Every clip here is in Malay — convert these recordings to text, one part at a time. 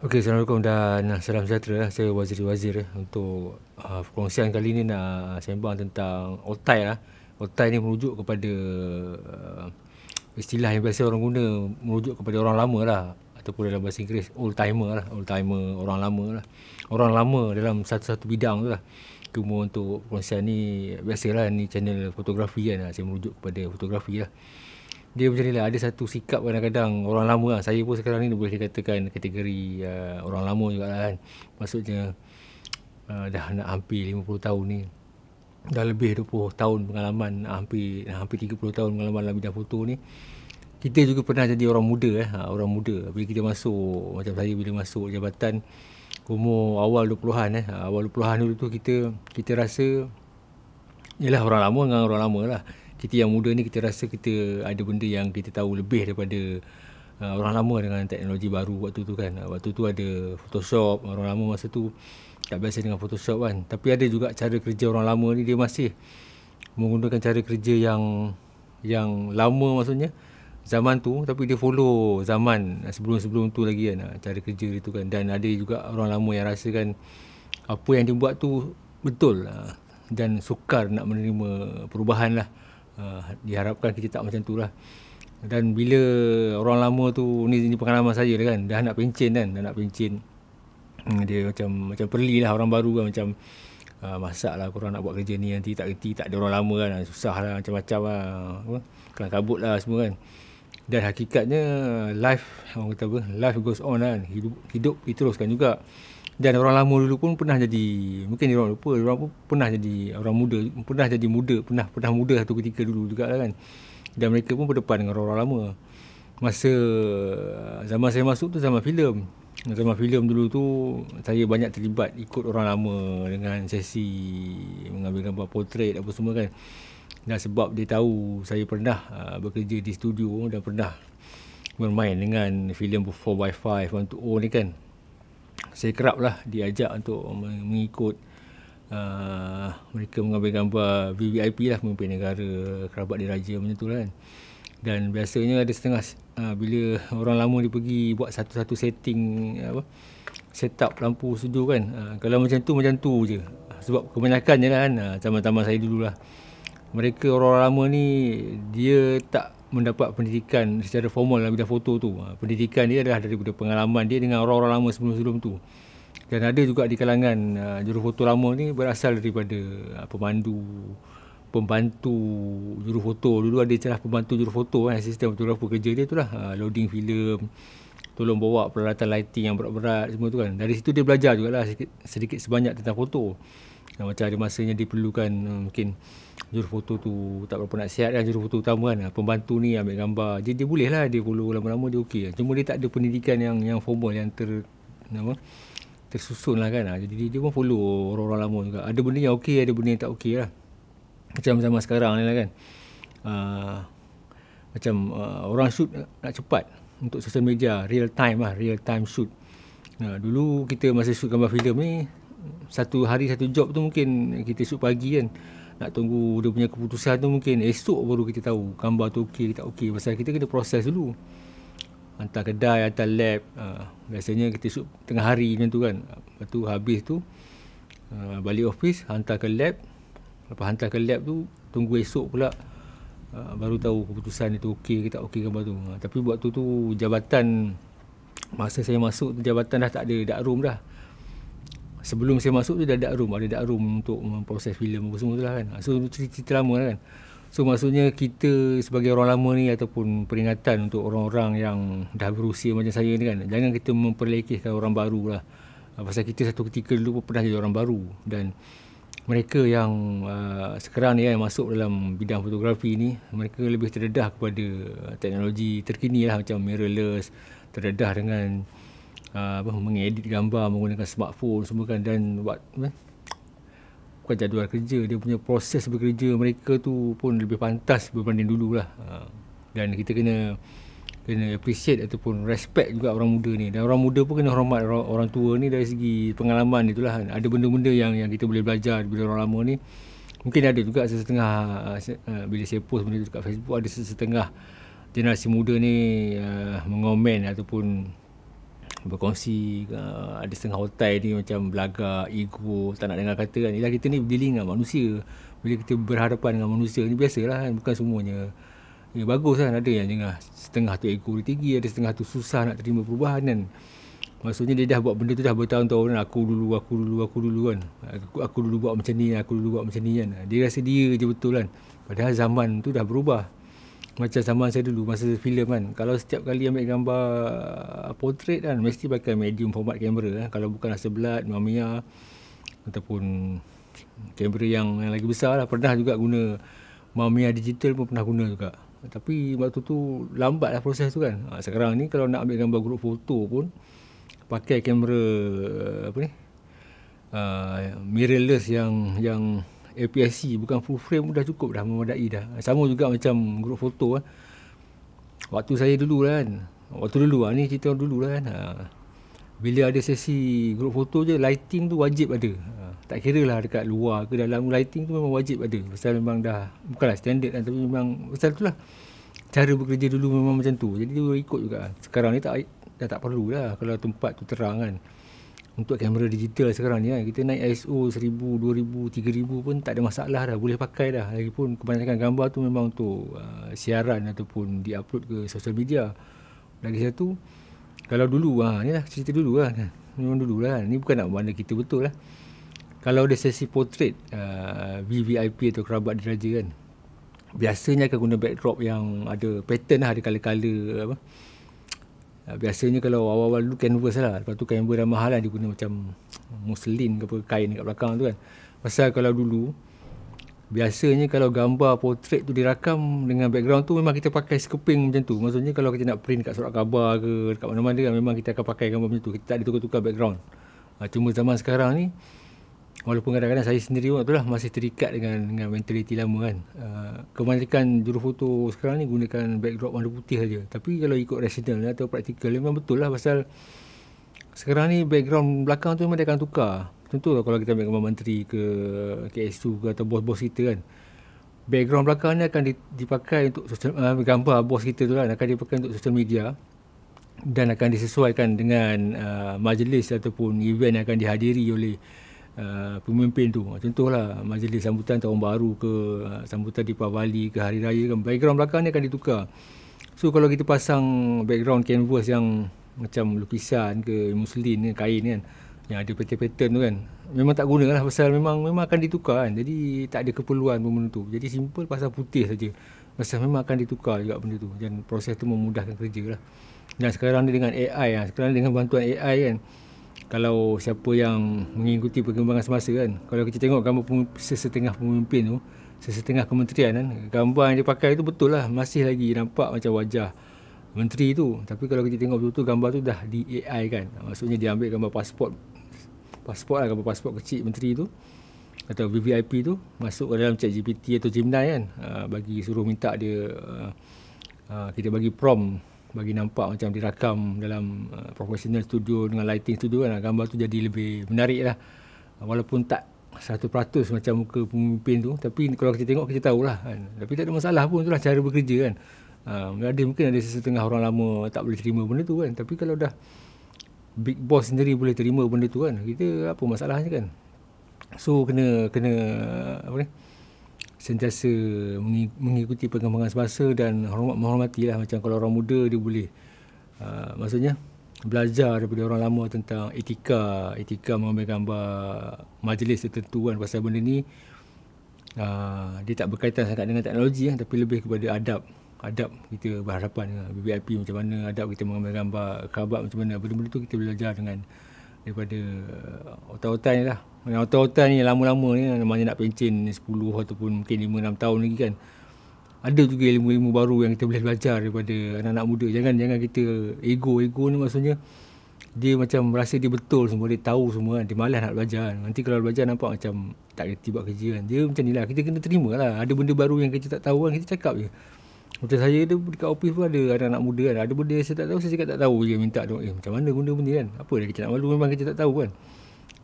Okey, Assalamualaikum dan salam sejahtera. Saya Waziri Wazir untuk perkongsian kali ini nak sembang tentang otai lah. Otai ni merujuk kepada istilah yang biasa orang guna, merujuk kepada orang lama lah, ataupun dalam bahasa Inggeris old timer lah, old timer, orang lama lah. Orang lama dalam satu-satu bidang tu lah. Cuma untuk perkongsian ni biasalah, ni channel fotografi kan, saya merujuk kepada fotografi lah. Dia macam ni lah, ada satu sikap kadang-kadang orang lama lah. Saya pun sekarang ni boleh dikatakan kategori orang lama juga lah kan. Maksudnya dah nak hampir 50 tahun ni, dah lebih 20 tahun pengalaman, hampir 30 tahun pengalaman dalam bidang foto ni. Kita juga pernah jadi orang muda orang muda. Bila kita masuk, macam saya bila masuk jabatan umur awal 20-an awal 20-an dulu tu, kita rasa yalah orang lama dengan orang lama lah. Kita yang muda ni kita rasa kita ada benda yang kita tahu lebih daripada orang lama dengan teknologi baru waktu tu kan. Waktu tu ada Photoshop, orang lama masa tu tak biasa dengan Photoshop kan. Tapi ada juga cara kerja orang lama ni, dia masih menggunakan cara kerja yang lama maksudnya zaman tu, tapi dia follow zaman sebelum-sebelum tu lagi kan, cara kerja dia tu kan. Dan ada juga orang lama yang rasakan apa yang dia buat tu betul dan sukar nak menerima perubahan lah. Diharapkan kita tak macam tu lah. Dan bila orang lama tu, ni pengalaman saya lah kan, dah nak pencen kan, dia macam perli lah orang baru kan, macam masak lah korang nak buat kerja ni, nanti tak reti, tak ada orang lama kan, susah lah, macam-macam lah, kelang kabut lah semua kan. Dan hakikatnya orang kata apa, life goes on kan, hidup diteruskan juga. Dan orang lama dulu pun pernah jadi, mungkin dia orang lupa, dia orang pun pernah jadi orang muda, pernah muda satu ketika dulu juga lah kan. Dan mereka pun berdepan dengan orang lama. Masa zaman saya masuk tu zaman filem. Zaman filem dulu tu saya banyak terlibat ikut orang lama dengan sesi mengambil gambar portrait apa semua kan. Dan sebab dia tahu saya pernah bekerja di studio dan pernah bermain dengan filem 4x5 120 ni kan, saya kerap lah diajak untuk mengikut mereka mengambil gambar VVIP lah, pemimpin negara, kerabat diraja macam tu lah kan. Dan biasanya ada setengah bila orang lama dia pergi buat satu-satu setting setup lampu studio kan, kalau macam tu je. Sebab kebanyakannya lah kan, zaman-zaman saya dulu lah, mereka orang lama ni dia tak mendapat pendidikan secara formal dalam bidang foto tu. Pendidikan dia adalah daripada pengalaman dia dengan orang-orang lama sebelum-sebelum tu. Dan ada juga di kalangan jurufoto lama ni berasal daripada pembantu jurufoto. Dulu ada istilah pembantu jurufoto kan, sistem fotografer kerja dia tu lah, loading filem, tolong bawa peralatan lighting yang berat-berat semua tu kan. Dari situ dia belajar jugalah sedikit sebanyak tentang foto. Macam ada masanya diperlukan mungkin jurufoto tu tak berapa nak sihat kan, jurufoto utama kan, pembantu ni ambil gambar, dia boleh lah, dia follow lama-lama dia okey. Cuma dia tak ada pendidikan yang formal, yang tersusun lah kan. Jadi dia pun follow orang-orang lama juga. Ada benda yang okey, ada benda yang tak okey lah. Macam zaman sekarang ni lah kan, macam orang shoot nak cepat untuk social media, real time shoot. Dulu kita masa shoot gambar filem ni, satu hari satu job tu mungkin kita shoot pagi kan, nak tunggu dia punya keputusan tu mungkin esok baru kita tahu gambar tu okey ke tak okey. Pasal kita kena proses dulu, hantar kedai, hantar lab. Biasanya kita shoot tengah hari macam tu kan. Lepas tu habis tu balik office, hantar ke lab. Lepas hantar ke lab tu, tunggu esok pula baru tahu keputusan itu okey ke tak okey gambar tu. Tapi waktu tu jabatan, masa saya masuk tu jabatan dah tak ada dark room dah. Sebelum saya masuk tu dah ada dark room untuk memproses filem apa semua tu lah kan. So cerita lama lah kan. So maksudnya kita sebagai orang lama ni, ataupun peringatan untuk orang-orang yang dah berusia macam saya ni kan, jangan kita memperlekehkan orang baru lah. Pasal kita satu ketika dulu pun pernah jadi orang baru. Dan mereka yang sekarang ni yang masuk dalam bidang fotografi ni, mereka lebih terdedah kepada teknologi terkini lah, macam mirrorless, terdedah dengan mengedit gambar menggunakan smartphone semua kan. Dan bukan jadual kerja, dia punya proses bekerja mereka tu pun lebih pantas berbanding dulu lah. Dan kita kena appreciate ataupun respect juga orang muda ni. Dan orang muda pun kena hormat orang tua ni dari segi pengalaman itulah. Ada benda-benda yang kita boleh belajar daripada orang lama ni. Mungkin ada juga sesetengah bila saya post benda tu kat Facebook, ada sesetengah generasi muda ni mengomen ataupun berkongsi, ada setengah otai ni macam belagak, ego, tak nak dengar kata kan. Yelah, kita ni dealing dengan manusia. Bila kita berhadapan dengan manusia ni biasalah kan, bukan semuanya bagus kan. Ada yang dengar setengah tu ego dia tinggi, ada setengah tu susah nak terima perubahan kan. Maksudnya dia dah buat benda tu dah bertahun-tahun kan. Aku dulu kan. Aku dulu buat macam ni, aku dulu buat macam ni kan. Dia rasa dia je betul kan. Padahal zaman tu dah berubah. Macam zaman saya dulu masa filem kan, kalau setiap kali ambil gambar portrait kan, mesti pakai medium format kamera kan. Kalau bukan Hasselblad, Mamiya ataupun kamera yang lagi besar lah. Pernah juga guna Mamiya digital pun pernah guna juga. Tapi waktu tu lambat lah proses tu kan. Sekarang ni kalau nak ambil gambar grup foto pun pakai kamera mirrorless yang APS-C, bukan full frame, dah cukup dah, memadai dah. Sama juga macam grup foto kan. Waktu saya dulu lah kan, ni cerita dulu lah kan, bila ada sesi grup foto je, lighting tu wajib ada. Tak kira lah dekat luar ke dalam, lighting tu memang wajib ada. Pasal memang dah, bukanlah standard kan, tapi memang pasal tu lah, cara bekerja dulu memang macam tu. Jadi dia ikut juga. Sekarang ni dah tak perlu lah kalau tempat tu terang kan. Untuk kamera digital sekarang ni kan, kita naik ISO 1000, 2000, 3000 pun tak ada masalah dah, boleh pakai dah. Lagipun kebanyakan gambar tu memang untuk siaran ataupun di-upload ke sosial media. Lagi satu, kalau dulu ni lah cerita dulu lah kan. Memang dulu lah kan. Ni bukan nak mana kita betul lah. Kalau ada sesi portrait VVIP atau kerabat diraja kan, biasanya akan guna backdrop yang ada pattern lah, ada colour-colour biasanya kalau awal-awal dulu canvas lah. Lepas tu kamera dah mahal lah, dia guna macam muslin ke apa, kain kat belakang tu kan. Pasal kalau dulu biasanya kalau gambar portrait tu dirakam dengan background tu, memang kita pakai sekeping macam tu. Maksudnya kalau kita nak print kat surat khabar ke dekat mana-mana kan, memang kita akan pakai gambar macam tu. Kita tak ada tukar-tukar background. Cuma zaman sekarang ni, walaupun kadang-kadang saya sendiri pun itulah masih terikat dengan mentaliti lama kan. Kebanyakan jurufoto sekarang ni gunakan backdrop warna putih saja. Tapi kalau ikut rasional atau praktikal, memang betul lah. Pasal sekarang ni background belakang tu memang dia akan tukar. Contoh kalau kita ambil gambar menteri ke KSU ke atau bos-bos kita kan, background belakang ni akan dipakai untuk gambar bos kita tu kan, akan dipakai untuk social media dan akan disesuaikan dengan majlis ataupun event yang akan dihadiri oleh pemimpin tu. Contohlah majlis sambutan tahun baru ke sambutan Deepavali ke hari raya kan, background belakang ni akan ditukar. So kalau kita pasang background canvas yang macam lukisan ke muslin ke kain kan, yang ada pattern-pattern tu kan, memang tak guna lah. Pasal memang akan ditukar kan. Jadi tak ada keperluan pun benda tu. Jadi simple pasal putih saja. Pasal memang akan ditukar juga benda tu. Dan proses tu memudahkan kerja lah. Dan sekarang ni dengan AI sekarang dengan bantuan AI kan, kalau siapa yang mengikuti perkembangan semasa kan, kalau kita tengok gambar sesetengah pemimpin tu, sesetengah kementerian kan, gambar yang dia pakai tu betul lah, masih lagi nampak macam wajah menteri tu. Tapi kalau kita tengok betul-betul gambar tu dah di AI kan. Maksudnya dia ambil gambar pasport lah, gambar pasport kecil menteri tu atau VVIP tu, masuk ke dalam ChatGPT atau Gemini kan, bagi suruh minta dia, kita bagi prompt, bagi nampak macam dirakam dalam professional studio dengan lighting studio kan, gambar tu jadi lebih menarik lah. Walaupun tak 100% macam muka pemimpin tu, tapi kalau kita tengok kita tahulah kan. Tapi tak ada masalah pun, itulah cara bekerja kan. Mungkin ada setengah orang lama tak boleh terima benda tu kan, tapi kalau dah big boss sendiri boleh terima benda tu kan, kita apa masalahnya kan. So kena apa ni, sentiasa mengikuti perkembangan semasa dan menghormatilah. Macam kalau orang muda dia boleh maksudnya belajar daripada orang lama tentang etika mengambil gambar majlis tertentu kan. Pasal benda ni dia tak berkaitan sangat dengan teknologi kan, tapi lebih kepada adab kita berhadapan dengan VIP macam mana, adab kita mengambil gambar khabar macam mana. Benda-benda tu kita belajar daripada otak-otak ni lah. Otak-otak ni lama-lama ni namanya nak pencen 10 ataupun mungkin 5-6 tahun lagi kan. Ada juga ilmu-ilmu baru yang kita boleh belajar daripada anak-anak muda. Jangan kita ego ni, maksudnya dia macam rasa dia betul semua, dia tahu semua kan. Dia malas nak belajar. Nanti kalau belajar nampak macam tak kerti buat kerja kan. Dia macam ni lah, kita kena terima lah. Ada benda baru yang kita tak tahu kan, kita cakap je. Macam saya tu dekat office pun ada anak-anak muda kan. Ada benda yang saya tak tahu, saya cakap tak tahu je, minta tu. Macam mana guna benda kan. Apa dah kita nak malu, memang kita tak tahu kan.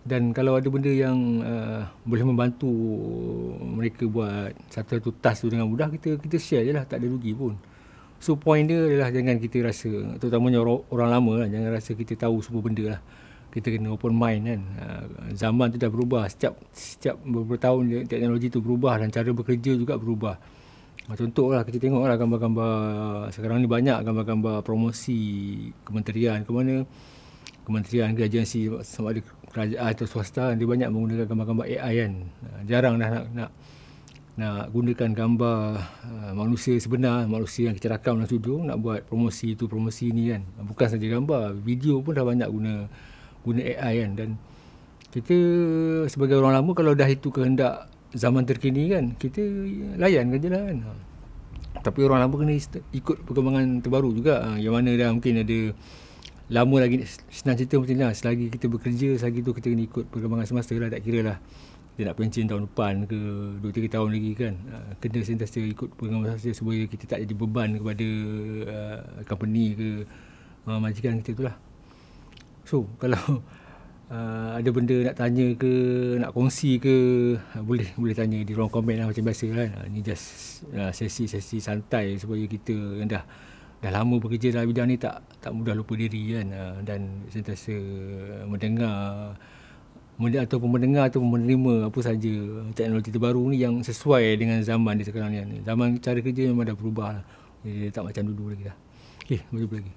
Dan kalau ada benda yang boleh membantu mereka buat satu task tu dengan mudah, kita share je lah, tak ada rugi pun. So point dia adalah jangan kita rasa, terutamanya orang lama lah, jangan rasa kita tahu semua benda lah. Kita kena open mind kan. Zaman tu dah berubah, setiap beberapa tahun teknologi tu berubah dan cara bekerja juga berubah. Contohlah kita tengoklah gambar-gambar sekarang ni, banyak gambar-gambar promosi kementerian ke mana, kementerian ke agensi sama ada kerajaan atau swasta, dia banyak menggunakan gambar-gambar AI kan. Jarang dah nak gunakan gambar manusia sebenar, manusia yang kita rakam dalam studio nak buat promosi tu promosi ni kan. Bukan saja gambar, video pun dah banyak guna AI kan. Dan kita sebagai orang lama, kalau dah itu kehendak zaman terkini kan, kita layan je lah kan. Tapi orang lama kena ikut perkembangan terbaru juga, yang mana dah mungkin ada lama lagi. Senang cerita macam ni lah, selagi kita bekerja, selagi tu kita kena ikut perkembangan semasa lah. Tak kira lah kita nak pencen tahun depan ke 2-3 tahun lagi kan, kena sentiasa ikut perkembangan semasa supaya kita tak jadi beban kepada company ke majikan kita tu lah. So kalau ada benda nak tanya ke, nak kongsi ke, boleh tanya di ruang komen lah macam biasa kan. Ni just sesi santai supaya kita yang dah lama bekerja dalam bidang ni tak mudah lupa diri kan, dan sentiasa mendengar ataupun menerima apa saja teknologi terbaru ni yang sesuai dengan zaman di sekarang ni. Zaman cara kerja memang dah berubah lah. Dia tak macam dulu lagi dah. Okey, berjumpa lagi.